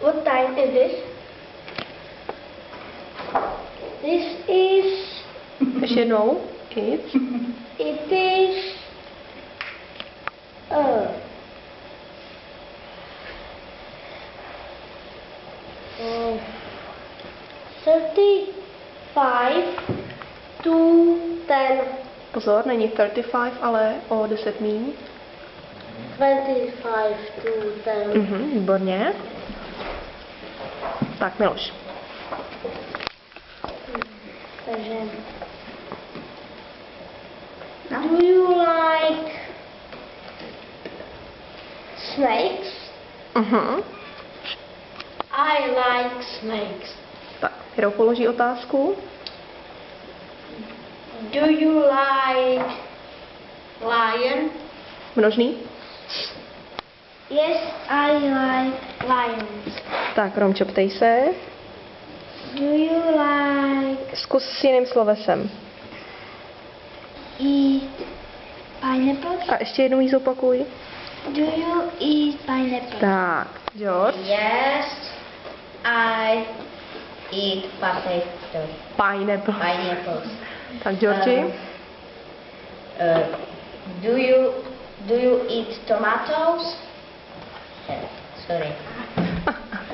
What time is this? This is... Ještě jednou. It's. It is... 35 to 10. Pozor, není 35, ale o 10 míň. 25 to 10. Výborně. Tak, Miloš. Takže... Do you like snakes? I like snakes. Tak, Hiro položí otázku. Do you like lion? Množný. Yes, I like lions. Tak, Romčo, ptej se. Do you like Zkus s jiným slovesem. eat pineapples? A ještě jednou jí zopakuj. Do you eat pineapples? Tak, George. Yes, I eat Pineapple. pineapples. Tak, Georgi. Do you eat tomatoes? Sorry.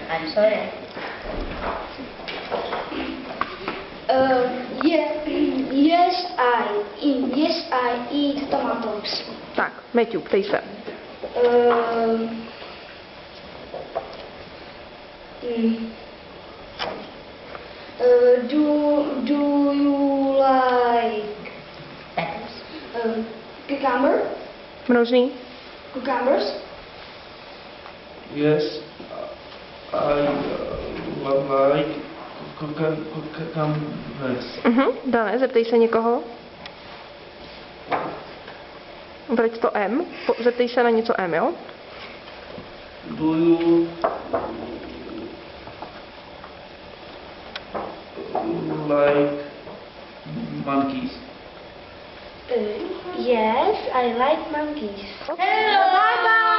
I'm sorry. Yes, I eat tomatoes. Tak, Matthew, ptej se. Do you like Peppers. cucumber? Množný. Cucumbers? Yes, I like cucumbers. Dané, zeptej se někoho. Vrať to M. Zeptej se na něco M, jo? Do you like monkeys? Yes, I like monkeys. Hello. Bye bye.